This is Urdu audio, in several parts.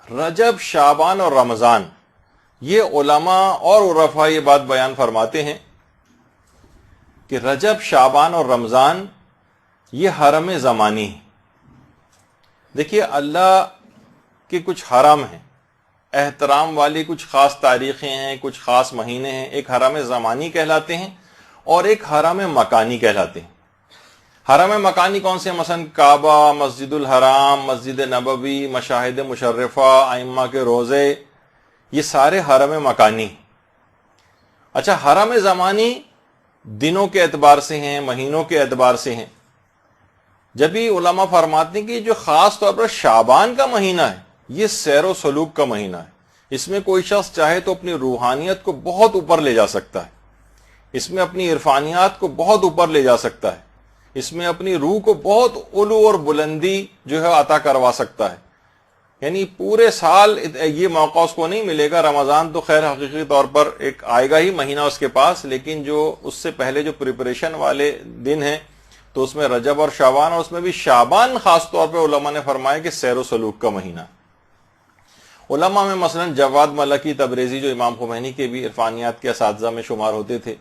رجب، شعبان اور رمضان، یہ علماء اور عرفاء یہ بات بیان فرماتے ہیں کہ رجب، شعبان اور رمضان یہ حرم زمانی ہے۔ دیکھیے اللہ کے کچھ حرم ہیں، احترام والی کچھ خاص تاریخیں ہیں، کچھ خاص مہینے ہیں، ایک حرم زمانی کہلاتے ہیں اور ایک حرم مکانی کہلاتے ہیں۔ حرم مکانی کون سے ہیں؟ مثلا کعبہ، مسجد الحرام، مسجد نبوی، مشاہد مشرفہ، ائمہ کے روزے، یہ سارے حرم مکانی۔ اچھا، حرم زمانی دنوں کے اعتبار سے ہیں، مہینوں کے اعتبار سے ہیں۔ جب بھی علماء فرماتے ہیں کہ جو خاص طور پر شعبان کا مہینہ ہے، یہ سیر و سلوک کا مہینہ ہے، اس میں کوئی شخص چاہے تو اپنی روحانیت کو بہت اوپر لے جا سکتا ہے، اس میں اپنی عرفانیات کو بہت اوپر لے جا سکتا ہے، اس میں اپنی روح کو بہت علو اور بلندی جو ہے عطا کروا سکتا ہے۔ یعنی پورے سال یہ موقع اس کو نہیں ملے گا۔ رمضان تو خیر حقیقی طور پر ایک آئے گا ہی مہینہ اس کے پاس، لیکن جو اس سے پہلے جو پریپریشن والے دن ہیں تو اس میں رجب اور شعبان، اور اس میں بھی شعبان خاص طور پہ علماء نے فرمایا کہ سیر و سلوک کا مہینہ۔ علماء میں مثلا جواد ملکی تبریزی، جو امام خمینی کے بھی عرفانیات کے اساتذہ میں شمار ہوتے تھے،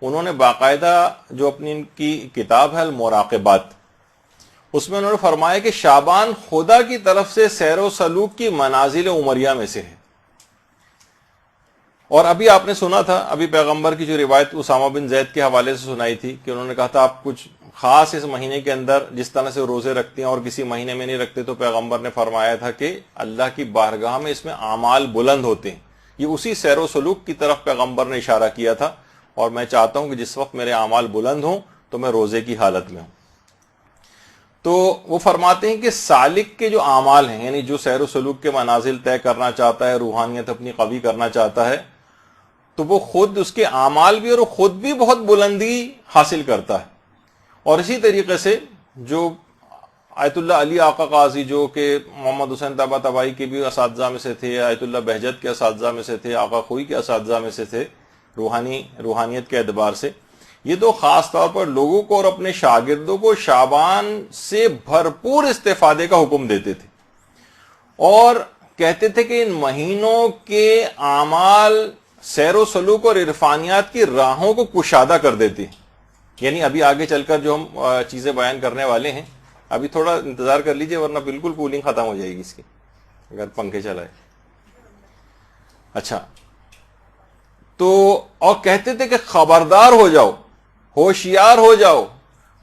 انہوں نے باقاعدہ جو اپنی ان کی کتاب ہے المراقبات، اس میں انہوں نے فرمایا کہ شعبان خدا کی طرف سے سیر و سلوک کی منازل عمریہ میں سے ہے۔ اور ابھی آپ نے سنا تھا، ابھی پیغمبر کی جو روایت اسامہ بن زید کے حوالے سے سنائی تھی کہ انہوں نے کہا تھا آپ کچھ خاص اس مہینے کے اندر جس طرح سے روزے رکھتے ہیں اور کسی مہینے میں نہیں رکھتے، تو پیغمبر نے فرمایا تھا کہ اللہ کی بارگاہ میں اس میں اعمال بلند ہوتے ہیں۔ یہ اسی سیر و سلوک کی طرف پیغمبر نے اشارہ کیا تھا، اور میں چاہتا ہوں کہ جس وقت میرے اعمال بلند ہوں تو میں روزے کی حالت میں ہوں۔ تو وہ فرماتے ہیں کہ سالک کے جو اعمال ہیں، یعنی جو سیر و سلوک کے منازل طے کرنا چاہتا ہے، روحانیت اپنی قوی کرنا چاہتا ہے، تو وہ خود اس کے اعمال بھی اور وہ خود بھی بہت بلندی حاصل کرتا ہے۔ اور اسی طریقے سے جو آیت اللہ علی آقا قاضی، جو کہ محمد حسین طباطبائی کے بھی اساتذہ میں سے تھے، آیت اللہ بہجت کے اساتذہ میں سے تھے، آقا خوئی کے اساتذہ میں سے تھے، روحانیت کے اعتبار سے، یہ تو خاص طور پر لوگوں کو اور اپنے شاگردوں کو شعبان سے بھرپور استفادے کا حکم دیتے تھے، اور کہتے تھے کہ ان مہینوں کے اعمال سیر و سلوک اور عرفانیات کی راہوں کو کشادہ کر دیتے ہیں۔ یعنی ابھی آگے چل کر جو ہم چیزیں بیان کرنے والے ہیں، ابھی تھوڑا انتظار کر لیجئے ورنہ بالکل کولنگ ختم ہو جائے گی اس کی اگر پنکھے چلائے۔ اچھا، تو اور کہتے تھے کہ خبردار ہو جاؤ، ہوشیار ہو جاؤ،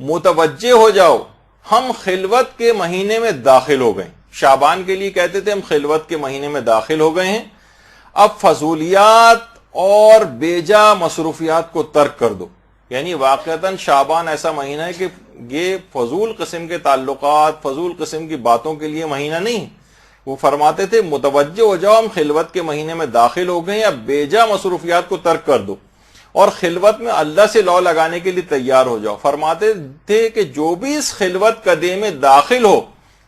متوجہ ہو جاؤ، ہم خلوت کے مہینے میں داخل ہو گئے۔ شعبان کے لیے کہتے تھے ہم خلوت کے مہینے میں داخل ہو گئے ہیں، اب فضولیات اور بیجا مصروفیات کو ترک کر دو۔ یعنی واقعتاً شعبان ایسا مہینہ ہے کہ یہ فضول قسم کے تعلقات، فضول قسم کی باتوں کے لیے مہینہ نہیں۔ وہ فرماتے تھے متوجہ ہو جاؤ، ہم خلوت کے مہینے میں داخل ہو گئے ہیں، اب بیجا مصروفیات کو ترک کر دو اور خلوت میں اللہ سے لو لگانے کے لیے تیار ہو جاؤ۔ فرماتے تھے کہ جو بھی اس خلوت قدے میں داخل ہو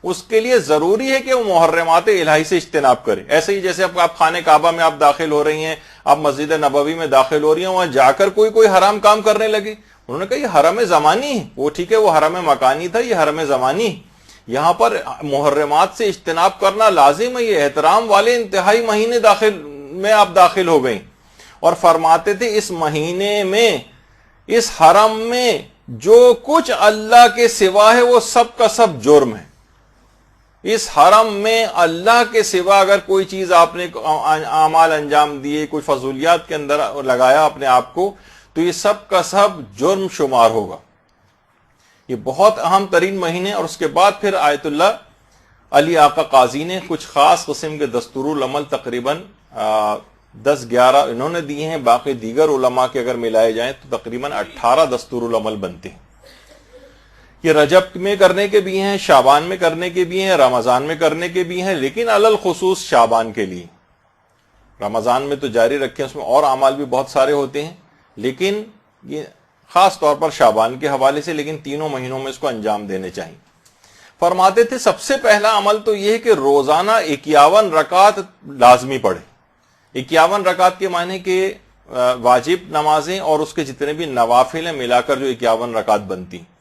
اس کے لیے ضروری ہے کہ وہ محرمات الہی سے اجتناب کرے۔ ایسے ہی جیسے آپ خانہ کعبہ میں آپ داخل ہو رہی ہیں، آپ مسجد نبوی میں داخل ہو رہی ہیں، وہاں جا کر کوئی حرام کام کرنے لگے، انہوں نے کہا یہ حرم زمانی ہے۔ وہ ٹھیک ہے، وہ حرم مکانی تھا، یہ حرم زمانی ہے، یہاں پر محرمات سے اجتناب کرنا لازم ہے، یہ احترام والے انتہائی مہینے میں آپ داخل ہو گئیں۔ اور فرماتے تھے اس مہینے میں، اس حرم میں جو کچھ اللہ کے سوا ہے وہ سب کا سب جرم ہے۔ اس حرم میں اللہ کے سوا اگر کوئی چیز آپ نے اعمال انجام دیے، کوئی فضولیات کے اندر لگایا اپنے آپ کو، تو یہ سب کا سب جرم شمار ہوگا۔ یہ بہت اہم ترین مہینے۔ اور اس کے بعد پھر آیت اللہ علی آقا قاضی نے کچھ خاص قسم کے دستور العمل تقریباً 10-11 انہوں نے دیے ہیں، باقی دیگر علماء کے اگر ملائے جائیں تو تقریباً 18 دستور العمل بنتے ہیں۔ یہ رجب میں کرنے کے بھی ہیں، شعبان میں کرنے کے بھی ہیں، رمضان میں کرنے کے بھی ہیں، لیکن علل خصوص شعبان کے لیے۔ رمضان میں تو جاری رکھیں، اس میں اور اعمال بھی بہت سارے ہوتے ہیں، لیکن یہ خاص طور پر شعبان کے حوالے سے، لیکن تینوں مہینوں میں اس کو انجام دینے چاہیے۔ فرماتے تھے سب سے پہلا عمل تو یہ ہے کہ روزانہ 51 رکعت لازمی پڑھے۔ 51 رکعت کے معنی کہ واجب نمازیں اور اس کے جتنے بھی نوافل ہیں ملا کر جو 51 رکعت بنتی ہیں،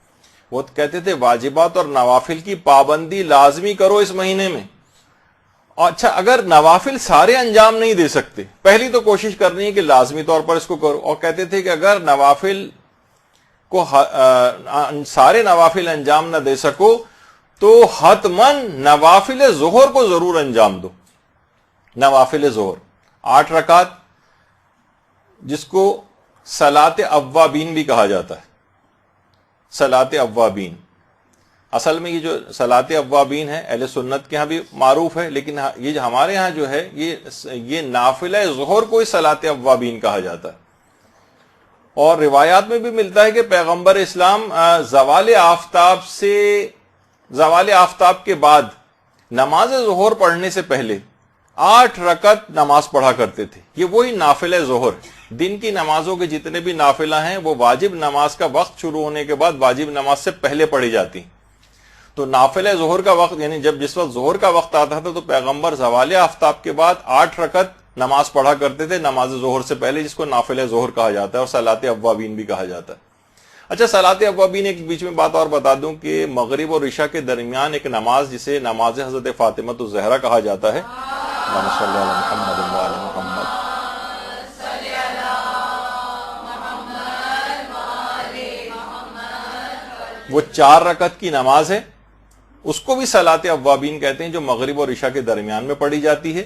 وہ کہتے تھے واجبات اور نوافل کی پابندی لازمی کرو اس مہینے میں، اچھا اگر نوافل سارے انجام نہیں دے سکتے، پہلی تو کوشش کرنی ہے کہ لازمی طور پر اس کو کرو، اور کہتے تھے کہ اگر نوافل کو سارے نوافل انجام نہ دے سکو تو حتماً نوافل ظہر کو ضرور انجام دو۔ نوافل ظہر 8 رکعت، جس کو صلاۃ اوابین بھی کہا جاتا ہے، صلاۃ اوابین۔ اصل میں یہ جو صلاۃ اوابین ہے اہل سنت کے ہاں بھی معروف ہے، لیکن یہ ہمارے ہاں جو ہے یہ نافلہ ظہر کو ہی صلاۃ اوابین کہا جاتا ہے۔ اور روایات میں بھی ملتا ہے کہ پیغمبر اسلام زوال آفتاب کے بعد نماز ظہر پڑھنے سے پہلے 8 رکعت نماز پڑھا کرتے تھے۔ یہ وہی نافلہ ظہر، دن کی نمازوں کے جتنے بھی نافلہ ہیں وہ واجب نماز کا وقت شروع ہونے کے بعد واجب نماز سے پہلے پڑھی جاتی ہیں۔ تو نافلہ ظہر کا وقت یعنی جس وقت ظہر کا وقت آتا تھا تو پیغمبر زوال آفتاب کے بعد 8 رکعت نماز پڑھا کرتے تھے نماز ظہر سے پہلے، جس کو نافلہ ظہر کہا جاتا ہے اور صلاۃ اوابین بھی کہا جاتا ہے۔ اچھا صلاۃ اوابین، ایک بیچ میں بات اور بتا دوں کہ مغرب اور عشاء کے درمیان ایک نماز جسے نماز حضرت فاطمہ الزہرا کہا جاتا ہے، اللہم صلی علی محمد و علی محمد، وہ 4 رکعت کی نماز ہے، اس کو بھی صلاۃ اوابین کہتے ہیں، جو مغرب اور عشاء کے درمیان میں پڑھی جاتی ہے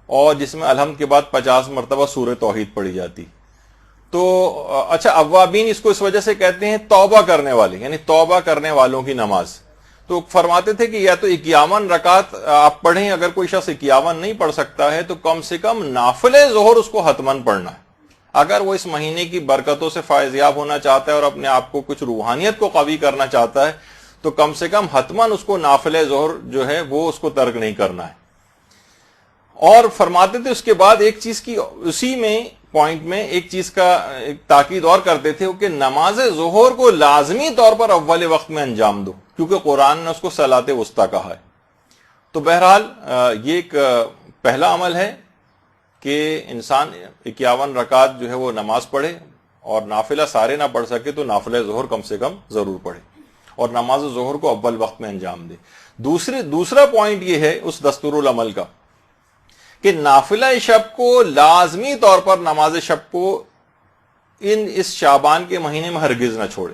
اور جس میں الحمد کے بعد 50 مرتبہ سورہ توحید پڑھی جاتی۔ تو اچھا اوابین اس کو اس وجہ سے کہتے ہیں توبہ کرنے والے، یعنی توبہ کرنے والوں کی نماز۔ تو فرماتے تھے کہ یا تو 51 رکعت آپ پڑھیں، اگر کوئی شخص 51 نہیں پڑھ سکتا ہے تو کم سے کم نافلہ ظہر اس کو حتماً پڑھنا ہے۔ اگر وہ اس مہینے کی برکتوں سے فائزیاب ہونا چاہتا ہے اور اپنے آپ کو کچھ روحانیت کو قوی کرنا چاہتا ہے تو کم سے کم حتماً اس کو نافلہ ظہر جو ہے وہ اس کو ترک نہیں کرنا ہے۔ اور فرماتے تھے اس کے بعد ایک چیز کی، اسی میں پوائنٹ میں ایک چیز کا ایک تاکید اور کرتے تھے کہ نماز ظہر کو لازمی طور پر اول وقت میں انجام دو، کیونکہ قرآن نے اس کو صلاۃ وسطیٰ کہا ہے۔ تو بہرحال یہ ایک پہلا عمل ہے کہ انسان 51 رکعت جو ہے وہ نماز پڑھے، اور نافلہ سارے نہ پڑھ سکے تو نافلہ ظہر کم سے کم ضرور پڑھے اور نماز ظہر کو اول وقت میں انجام دے۔ دوسرا پوائنٹ یہ ہے اس دستور العمل کا کہ نافلہ شب کو لازمی طور پر نماز شب کو اس شعبان کے مہینے میں ہرگز نہ چھوڑے۔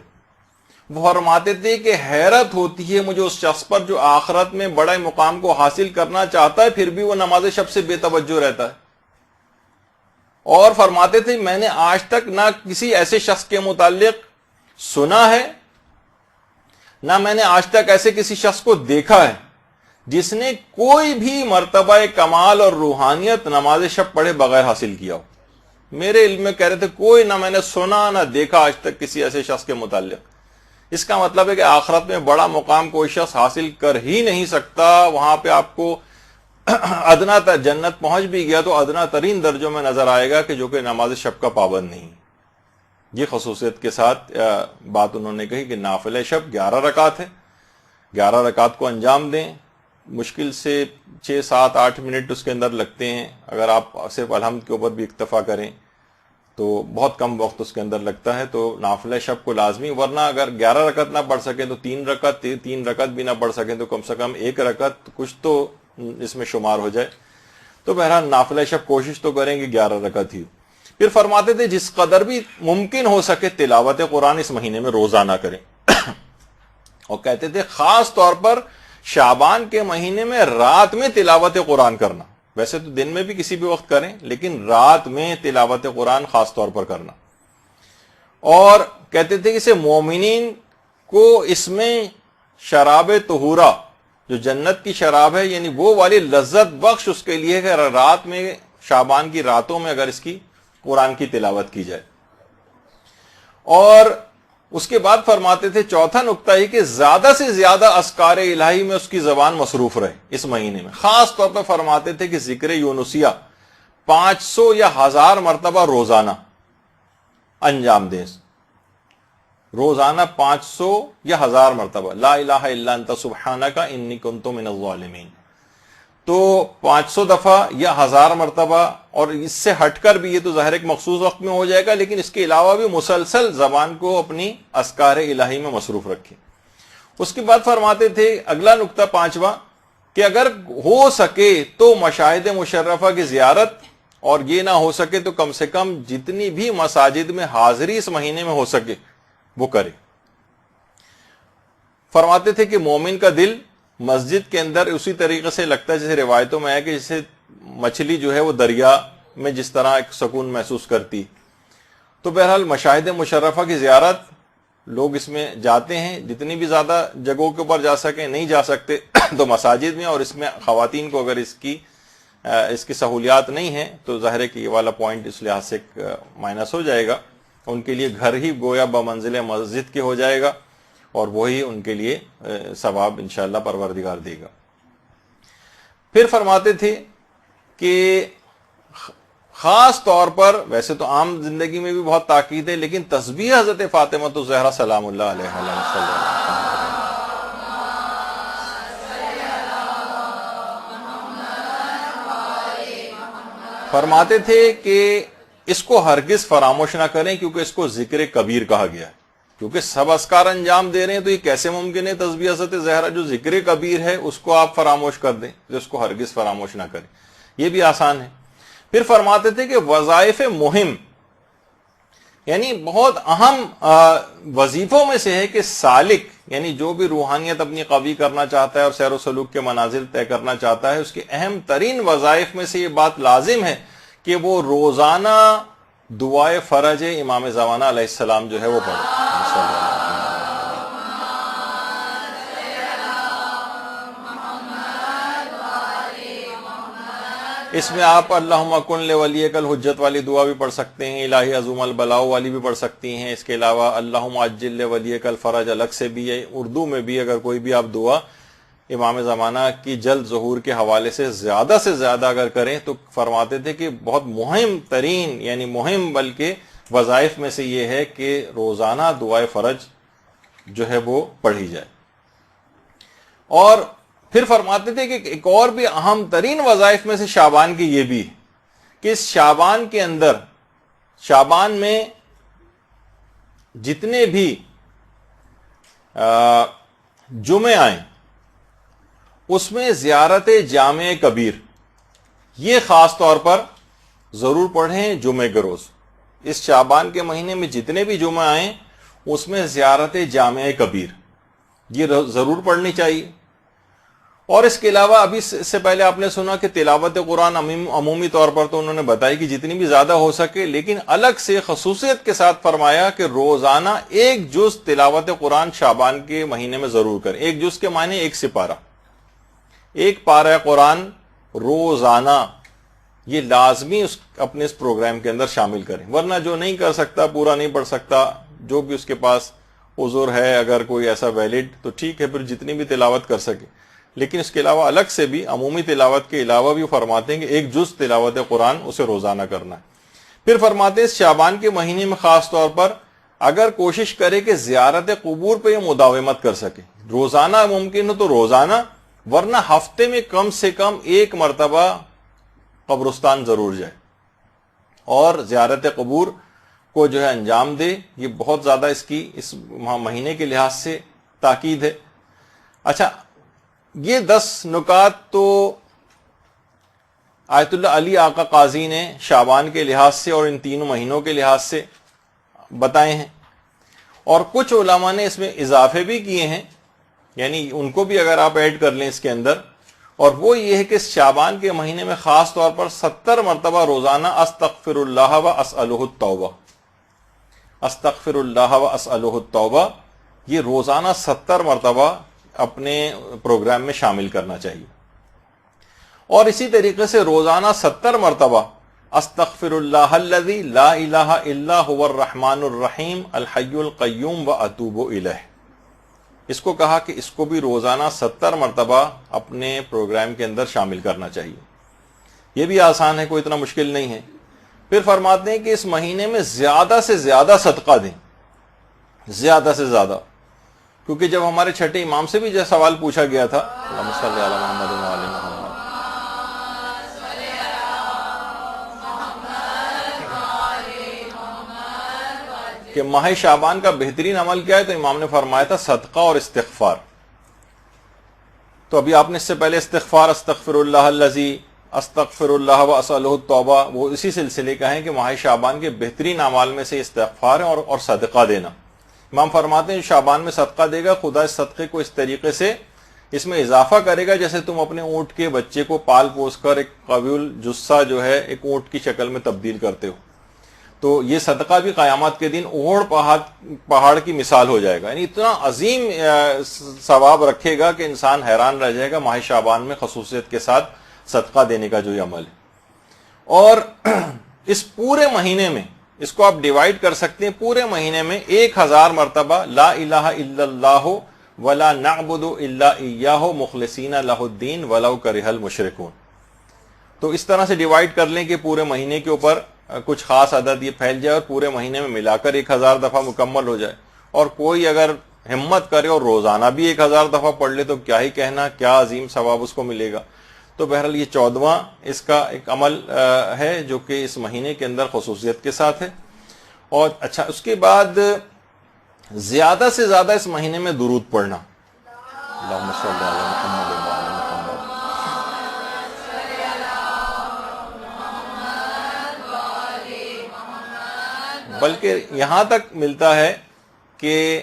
وہ فرماتے تھے کہ حیرت ہوتی ہے مجھے اس شخص پر جو آخرت میں بڑے مقام کو حاصل کرنا چاہتا ہے پھر بھی وہ نماز شب سے بے توجہ رہتا ہے۔ اور فرماتے تھے میں نے آج تک نہ کسی ایسے شخص کے متعلق سنا ہے، نہ میں نے آج تک ایسے کسی شخص کو دیکھا ہے جس نے کوئی بھی مرتبہ کمال اور روحانیت نماز شب پڑھے بغیر حاصل کیا ہو۔ میرے علم میں کہہ رہے تھے کوئی نہ میں نے سنا نہ دیکھا آج تک کسی ایسے شخص کے متعلق۔ اس کا مطلب ہے کہ آخرت میں بڑا مقام کوئی شخص حاصل کر ہی نہیں سکتا، وہاں پہ آپ کو ادنا جنت پہنچ بھی گیا تو ادنا ترین درجوں میں نظر آئے گا کہ جو کہ نماز شب کا پابند نہیں۔ یہ خصوصیت کے ساتھ بات انہوں نے کہی کہ نافلہ شب 11 رکعت ہے، 11 رکعت کو انجام دیں۔ مشکل سے 6 7 8 منٹ اس کے اندر لگتے ہیں، اگر آپ صرف الحمد کے اوپر بھی اکتفا کریں تو بہت کم وقت اس کے اندر لگتا ہے۔ تو نافلہ شب کو لازمی، ورنہ اگر 11 رکعت نہ پڑھ سکیں تو 3 رکعت بھی نہ پڑھ سکیں تو کم سے کم 1 رکعت کچھ تو اس میں شمار ہو جائے۔ تو بہرحال نافلہ شب کوشش تو کریں گے 11 رکعت ہی۔ پھر فرماتے تھے جس قدر بھی ممکن ہو سکے تلاوت قرآن اس مہینے میں روزانہ کریں، اور کہتے تھے خاص طور پر شعبان کے مہینے میں رات میں تلاوت قرآن کرنا، ویسے تو دن میں بھی کسی بھی وقت کریں لیکن رات میں تلاوت قرآن خاص طور پر کرنا۔ اور کہتے تھے کہ اسے مومنین کو اس میں شراب طہورہ، جو جنت کی شراب ہے، یعنی وہ والی لذت بخش اس کے لیے کہ رات میں شعبان کی راتوں میں اگر اس کی قرآن کی تلاوت کی جائے۔ اور اس کے بعد فرماتے تھے چوتھا نقطہ ہی کہ زیادہ سے زیادہ اذکار الہی میں اس کی زبان مصروف رہے اس مہینے میں۔ خاص طور پر فرماتے تھے کہ ذکر یونسیہ 500 یا 1000 مرتبہ روزانہ انجام دیں، روزانہ 500 یا 1000 مرتبہ لا الہ الا انت سبحانک انی کنت من الظالمین۔ تو 500 دفعہ یا 1000 مرتبہ، اور اس سے ہٹ کر بھی یہ تو ظاہر ایک مخصوص وقت میں ہو جائے گا، لیکن اس کے علاوہ بھی مسلسل زبان کو اپنی اذکار الہی میں مصروف رکھیں۔ اس کے بعد فرماتے تھے اگلا نقطہ 5واں کہ اگر ہو سکے تو مشاہد مشرفہ کی زیارت، اور یہ نہ ہو سکے تو کم سے کم جتنی بھی مساجد میں حاضری اس مہینے میں ہو سکے وہ کرے۔ فرماتے تھے کہ مومن کا دل مسجد کے اندر اسی طریقے سے لگتا ہے جیسے روایتوں میں ہے کہ جیسے مچھلی جو ہے وہ دریا میں جس طرح ایک سکون محسوس کرتی۔ تو بہرحال مشاہد مشرفہ کی زیارت لوگ اس میں جاتے ہیں، جتنی بھی زیادہ جگہوں کے اوپر جا سکیں، نہیں جا سکتے تو مساجد میں، اور اس میں خواتین کو اگر اس کی سہولیات نہیں ہیں تو ظاہر ہے کہ یہ والا پوائنٹ اس لحاظ سے مائنس ہو جائے گا، ان کے لیے گھر ہی گویا بمنزل مسجد کے ہو جائے گا، اور وہی ان کے لیے ثواب انشاءاللہ پروردگار دے گا۔ پھر فرماتے تھے کہ خاص طور پر، ویسے تو عام زندگی میں بھی بہت تاکید ہے، لیکن تسبیح حضرت فاطمہ الزہرا سلام اللہ علیہ وسلم فرماتے تھے کہ اس کو ہرگز فراموش نہ کریں، کیونکہ اس کو ذکر کبیر کہا گیا ہے، کیونکہ سب اذکار انجام دے رہے ہیں تو یہ کیسے ممکن ہے تسبیح حضرت زہرا جو ذکر کبیر ہے اس کو آپ فراموش کر دیں، تو اس کو ہرگز فراموش نہ کریں، یہ بھی آسان ہے۔ پھر فرماتے تھے کہ وظائف مہم، یعنی بہت اہم وظیفوں میں سے ہے کہ سالک، یعنی جو بھی روحانیت اپنی قوی کرنا چاہتا ہے اور سیر و سلوک کے منازل طے کرنا چاہتا ہے، اس کے اہم ترین وظائف میں سے یہ بات لازم ہے کہ وہ روزانہ دعائے فرج امام زمانہ علیہ السلام جو ہے وہ پڑھے۔ اس میں آپ اللہم کن لولیک الحجت والی دعا بھی پڑھ سکتے ہیں، الہی عظوم البلاء والی بھی پڑھ سکتی ہیں، اس کے علاوہ اللہم عجل لولیک الفرج الگ سے بھی ہے، اردو میں بھی اگر کوئی بھی آپ دعا امام زمانہ کی جلد ظہور کے حوالے سے زیادہ اگر کریں تو فرماتے تھے کہ بہت مہم ترین، یعنی مہم بلکہ وظائف میں سے یہ ہے کہ روزانہ دعائے فرج جو ہے وہ پڑھی جائے۔ اور پھر فرماتے تھے کہ ایک اور بھی اہم ترین وظائف میں سے شعبان کی یہ بھی کہ اس شعبان کے اندر، شعبان میں جتنے بھی جمعے آئیں اس میں زیارت جامع کبیر یہ خاص طور پر ضرور پڑھیں جمعے کے روز۔ اس شعبان کے مہینے میں جتنے بھی جمعے آئیں اس میں زیارت جامع کبیر یہ ضرور پڑھنی چاہیے۔ اور اس کے علاوہ ابھی سے پہلے آپ نے سنا کہ تلاوت قرآن عمومی طور پر تو انہوں نے بتائی کہ جتنی بھی زیادہ ہو سکے، لیکن الگ سے خصوصیت کے ساتھ فرمایا کہ روزانہ ایک جز تلاوت قرآن شعبان کے مہینے میں ضرور کریں۔ ایک جز کے معنی ایک سپارہ، ایک پارہ قرآن روزانہ، یہ لازمی اپنے اس پروگرام کے اندر شامل کریں، ورنہ جو نہیں کر سکتا، پورا نہیں پڑھ سکتا، جو بھی اس کے پاس عذر ہے اگر کوئی ایسا ویلڈ تو ٹھیک ہے، پھر جتنی بھی تلاوت کر سکے، لیکن اس کے علاوہ الگ سے بھی عمومی تلاوت کے علاوہ بھی فرماتے ہیں کہ ایک جز تلاوت قرآن اسے روزانہ کرنا ہے۔ پھر فرماتے ہیں اس شعبان کے مہینے میں خاص طور پر اگر کوشش کرے کہ زیارت قبور پہ یہ مداومت کر سکے، روزانہ ممکن ہو تو روزانہ، ورنہ ہفتے میں کم سے کم ایک مرتبہ قبرستان ضرور جائے اور زیارت قبور کو جو ہے انجام دے۔ یہ بہت زیادہ اس مہینے کے لحاظ سے تاکید ہے۔ اچھا، یہ 10 نکات تو آیت اللہ علی آقا قاضی نے شعبان کے لحاظ سے اور ان تینوں مہینوں کے لحاظ سے بتائے ہیں، اور کچھ علماء نے اس میں اضافے بھی کیے ہیں، یعنی ان کو بھی اگر آپ ایڈ کر لیں اس کے اندر، اور وہ یہ ہے کہ اس شعبان کے مہینے میں خاص طور پر 70 مرتبہ روزانہ استغفر اللہ و اسألہ التوبہ، استغفر اللہ و اسألہ التوبہ، یہ روزانہ 70 مرتبہ اپنے پروگرام میں شامل کرنا چاہیے۔ اور اسی طریقے سے روزانہ 70 مرتبہ استغفر اللہ الذی لا الہ الا هو الرحمن الرحیم الحی القیوم واتوب الیہ، اس کو کہا کہ اس کو بھی روزانہ 70 مرتبہ اپنے پروگرام کے اندر شامل کرنا چاہیے۔ یہ بھی آسان ہے، کوئی اتنا مشکل نہیں ہے۔ پھر فرماتے ہیں کہ اس مہینے میں زیادہ سے زیادہ صدقہ دیں، زیادہ سے زیادہ، کیونکہ جب ہمارے چھٹے امام سے بھی جو سوال پوچھا گیا تھا، اللہم صلی علی محمد و علی محمد، کہ ماہ شعبان کا بہترین عمل کیا ہے، تو امام نے فرمایا تھا صدقہ اور استغفار۔ تو ابھی آپ نے اس سے پہلے استغفار استغفر اللہ الذی استغفر اللہ و اسألہ التوبہ وہ اسی سلسلے کا ہے کہ ماہ شعبان کے بہترین اعمال میں سے استغفار ہے اور صدقہ دینا. امام فرماتے ہیں جو شعبان میں صدقہ دے گا خدا اس صدقے کو اس طریقے سے اس میں اضافہ کرے گا جیسے تم اپنے اونٹ کے بچے کو پال پوس کر ایک قوی الجثہ جو ہے ایک اونٹ کی شکل میں تبدیل کرتے ہو. تو یہ صدقہ بھی قیامت کے دن اوڑ پہاڑ کی مثال ہو جائے گا, یعنی اتنا عظیم ثواب رکھے گا کہ انسان حیران رہ جائے گا ماہ شعبان میں خصوصیت کے ساتھ صدقہ دینے کا جو یہ عمل ہے. اور اس پورے مہینے میں اس کو آپ ڈیوائیڈ کر سکتے ہیں, پورے مہینے میں 1000 مرتبہ لا الہ الا اللہ ولا نعبد الا ایاہ مخلصین لہ الدین ولو کرہ المشرکون. تو اس طرح سے ڈیوائیڈ کر لیں کہ پورے مہینے کے اوپر کچھ خاص عدد یہ پھیل جائے اور پورے مہینے میں ملا کر 1000 دفعہ مکمل ہو جائے. اور کوئی اگر ہمت کرے اور روزانہ بھی 1000 دفعہ پڑھ لے تو کیا ہی کہنا, کیا عظیم ثواب اس کو ملے گا. تو بہرحال یہ 14واں اس کا ایک عمل ہے جو کہ اس مہینے کے اندر خصوصیت کے ساتھ ہے. اور اچھا اس کے بعد زیادہ سے زیادہ اس مہینے میں درود پڑھنا. اللہم صلی علی محمد وعلی محمد. بلکہ یہاں تک ملتا ہے کہ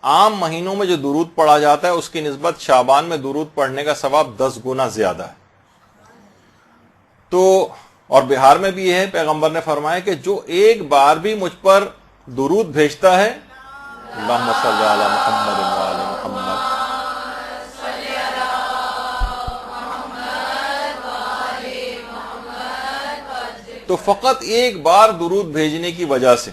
عام مہینوں میں جو درود پڑھا جاتا ہے اس کی نسبت شعبان میں درود پڑھنے کا ثواب 10 گنا زیادہ ہے. تو اور بہار میں بھی یہ ہے, پیغمبر نے فرمایا کہ جو ایک بار بھی مجھ پر درود بھیجتا ہے اللہم صلی علی محمد وعلی محمد, تو فقط ایک بار درود بھیجنے کی وجہ سے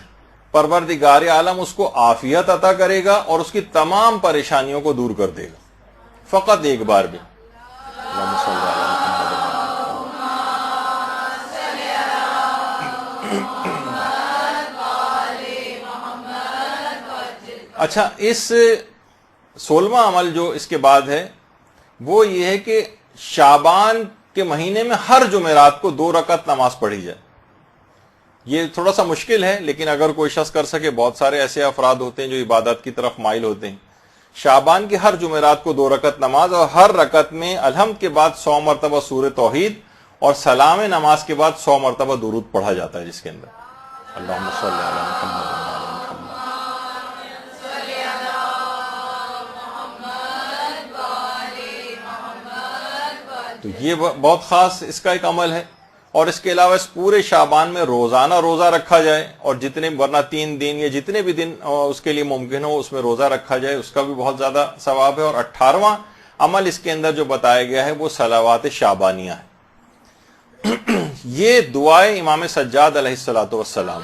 پروردگار عالم اس کو عافیت عطا کرے گا اور اس کی تمام پریشانیوں کو دور کر دے گا, فقط ایک بار بھی. اللہم صلی علی محمد. اچھا اس 16واں عمل جو اس کے بعد ہے وہ یہ ہے کہ شعبان کے مہینے میں ہر جمعرات کو 2 رکعت نماز پڑھی جائے. یہ تھوڑا سا مشکل ہے لیکن اگر کوئی شخص کر سکے, بہت سارے ایسے افراد ہوتے ہیں جو عبادت کی طرف مائل ہوتے ہیں. شعبان کی ہر جمعرات کو 2 رکعت نماز اور ہر رکعت میں الحمد کے بعد 100 مرتبہ سورہ توحید اور سلام نماز کے بعد 100 مرتبہ درود پڑھا جاتا ہے جس کے اندر اللہم صلی علی محمد وعلی محمد. تو یہ بہت خاص اس کا ایک عمل ہے. اور اس کے علاوہ اس پورے شعبان میں روزانہ روزہ رکھا جائے اور جتنے ورنہ 3 دن یا جتنے بھی دن اس کے لیے ممکن ہو اس میں روزہ رکھا جائے, اس کا بھی بہت زیادہ ثواب ہے. اور 18واں عمل اس کے اندر جو بتایا گیا ہے وہ صلوات شعبانیہ ہے. یہ دعائے امام سجاد علیہ الصلوۃ والسلام.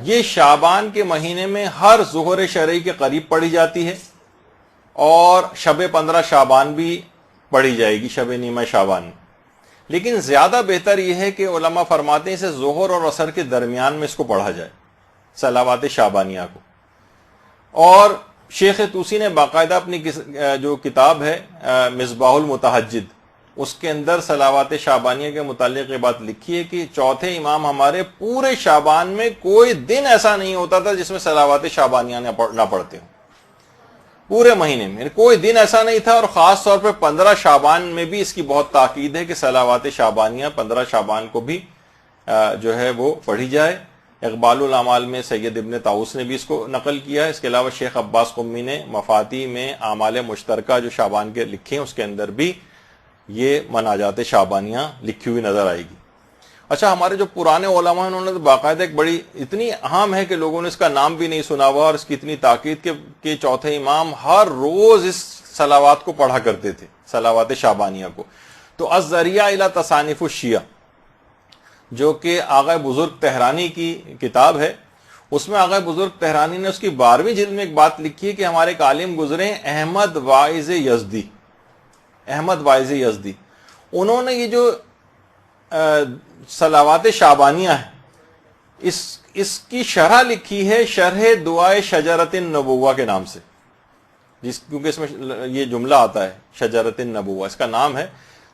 یہ شعبان کے مہینے میں ہر ظہر شرعی کے قریب پڑھی جاتی ہے اور شب 15 شعبان بھی پڑھی جائے گی, شب نیمہ شعبان. لیکن زیادہ بہتر یہ ہے کہ علماء فرماتے ہیں اسے ظہر اور عصر کے درمیان میں اس کو پڑھا جائے صلوات شعبانیہ کو. اور شیخ طوسی نے باقاعدہ اپنی جو کتاب ہے مصباح المتہجد اس کے اندر صلوات شعبانیہ کے متعلق یہ بات لکھی ہے کہ چوتھے امام ہمارے پورے شعبان میں کوئی دن ایسا نہیں ہوتا تھا جس میں صلوات شعبانیہ نہ پڑھتے ہوں. پورے مہینے میں کوئی دن ایسا نہیں تھا. اور خاص طور پہ 15 شعبان میں بھی اس کی بہت تاکید ہے کہ صلوات شعبانیہ 15 شعبان کو بھی جو ہے وہ پڑھی جائے. اقبال الاعمال میں سید ابن طاؤس نے بھی اس کو نقل کیا ہے. اس کے علاوہ شیخ عباس قمی نے مفاتی میں اعمال مشترکہ جو شعبان کے لکھے ہیں اس کے اندر بھی یہ مناجات شعبانیہ لکھی ہوئی نظر آئے گی. اچھا ہمارے جو پرانے علماء انہوں نے تو باقاعدہ ایک بڑی اتنی اہم ہے کہ لوگوں نے اس کا نام بھی نہیں سنا ہوا اور اس کی اتنی تاکید کہ چوتھے امام ہر روز اس صلوات کو پڑھا کرتے تھے, صلوات شعبانیہ کو. تو الذریعہ الی تصانیف الشیعہ جو کہ آغا بزرگ تہرانی کی کتاب ہے, اس میں آغا بزرگ تہرانی نے اس کی 12ویں جلد میں ایک بات لکھی ہے کہ ہمارے ایک عالم گزرے احمد واعظ یزدی. احمد واعظ یزدی انہوں نے یہ جو صلوات شعبانیہ ہے اس کی شرح لکھی ہے شرح دعائے شجرت النبوہ کے نام سے, کیونکہ اس میں یہ جملہ آتا ہے شجرت النبوہ اس کا نام ہے.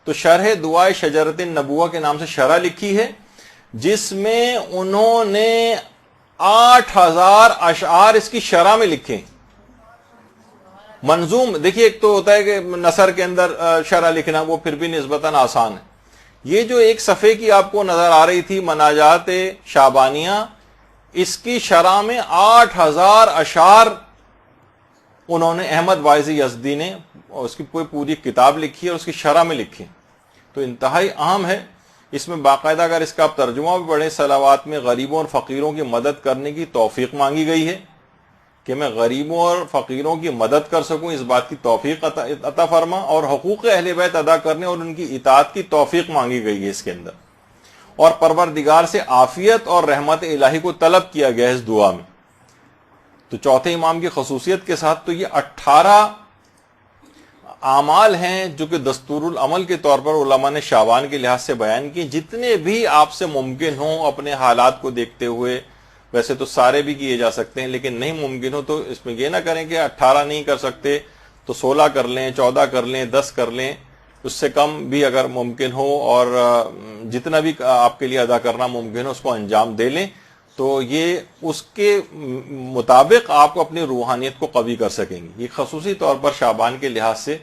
تو شرح دعائے شجرت النبوہ کے نام سے شرح لکھی ہے جس میں انہوں نے 8000 اشعار اس کی شرح میں لکھے. منظوم دیکھیے، ایک تو ہوتا ہے کہ نثر کے اندر شرح لکھنا، وہ پھر بھی نسبتاً آسان ہے. یہ جو ایک صفحے کی آپ کو نظر آ رہی تھی مناجات شعبانیہ، اس کی شرح میں 8000 اشعار انہوں نے، احمد واعظ یزدی نے اس کی پوری کتاب لکھی ہے اور اس کی شرح میں لکھی. تو انتہائی اہم ہے. اس میں باقاعدہ اگر اس کا آپ ترجمہ بھی پڑھیں، صلوات میں غریبوں اور فقیروں کی مدد کرنے کی توفیق مانگی گئی ہے کہ میں غریبوں اور فقیروں کی مدد کر سکوں، اس بات کی توفیق عطا فرما، اور حقوق اہل بیت ادا کرنے اور ان کی اطاعت کی توفیق مانگی گئی ہے اس کے اندر. اور پروردگار سے عافیت اور رحمت الہی کو طلب کیا گیا ہے اس دعا میں. تو چوتھے امام کی خصوصیت کے ساتھ تو یہ 18 اعمال ہیں جو کہ دستور العمل کے طور پر علماء نے شعبان کے لحاظ سے بیان کی. جتنے بھی آپ سے ممکن ہوں اپنے حالات کو دیکھتے ہوئے، ویسے تو سارے بھی کیے جا سکتے ہیں، لیکن نہیں ممکن ہو تو اس میں یہ نہ کریں کہ 18 نہیں کر سکتے تو 16 کر لیں، 14 کر لیں، 10 کر لیں، اس سے کم بھی اگر ممکن ہو، اور جتنا بھی آپ کے لیے ادا کرنا ممکن ہو اس کو انجام دے لیں. تو یہ اس کے مطابق آپ کو اپنی روحانیت کو قوی کر سکیں گے. یہ خصوصی طور پر شعبان کے لحاظ سے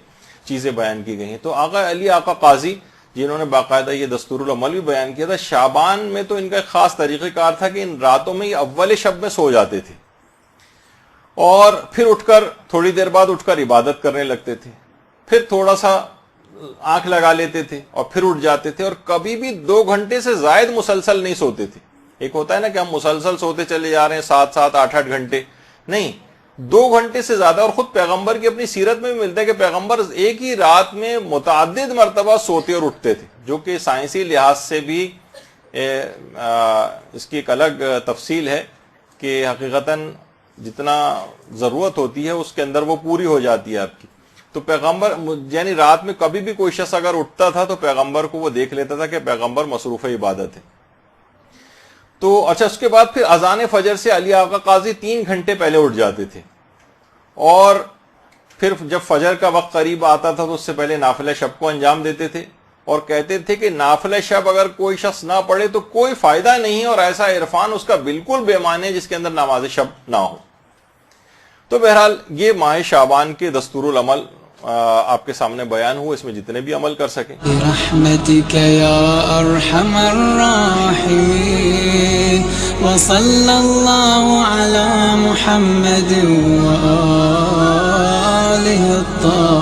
چیزیں بیان کی گئی ہیں. تو آقا علی آقا قاضی جنہوں نے باقاعدہ یہ دستور العمل بھی بیان کیا تھا، شعبان میں تو ان کا ایک خاص طریقہ کار تھا کہ ان راتوں میں یہ اول شب میں سو جاتے تھے اور پھر اٹھ کر تھوڑی دیر بعد اٹھ کر عبادت کرنے لگتے تھے، پھر تھوڑا سا آنکھ لگا لیتے تھے اور پھر اٹھ جاتے تھے، اور کبھی بھی 2 گھنٹے سے زائد مسلسل نہیں سوتے تھے. ایک ہوتا ہے نا کہ ہم مسلسل سوتے چلے جا رہے ہیں 7-7 8-8 گھنٹے، نہیں، 2 گھنٹے سے زیادہ. اور خود پیغمبر کی اپنی سیرت میں بھی ملتا ہے کہ پیغمبر ایک ہی رات میں متعدد مرتبہ سوتے اور اٹھتے تھے، جو کہ سائنسی لحاظ سے بھی اس کی ایک الگ تفصیل ہے کہ حقیقتاً جتنا ضرورت ہوتی ہے اس کے اندر وہ پوری ہو جاتی ہے آپ کی. تو پیغمبر یعنی رات میں کبھی بھی کوئی شخص اگر اٹھتا تھا تو پیغمبر کو وہ دیکھ لیتا تھا کہ پیغمبر مصروف عبادت ہے. تو اچھا، اس کے بعد پھر اذان فجر سے علی آقا قاضی 3 گھنٹے پہلے اٹھ جاتے تھے، اور پھر جب فجر کا وقت قریب آتا تھا تو اس سے پہلے نافلہ شب کو انجام دیتے تھے، اور کہتے تھے کہ نافلہ شب اگر کوئی شخص نہ پڑھے تو کوئی فائدہ نہیں، اور ایسا عرفان اس کا بالکل بے معنی جس کے اندر نماز شب نہ ہو. تو بہرحال یہ ماہ شعبان کے دستور العمل آپ کے سامنے بیان ہوئے، اس میں جتنے بھی عمل کر سکیں. برحمتک یا ارحم الراحمین وصلی اللہ علی محمد وآلہ الطاہرین.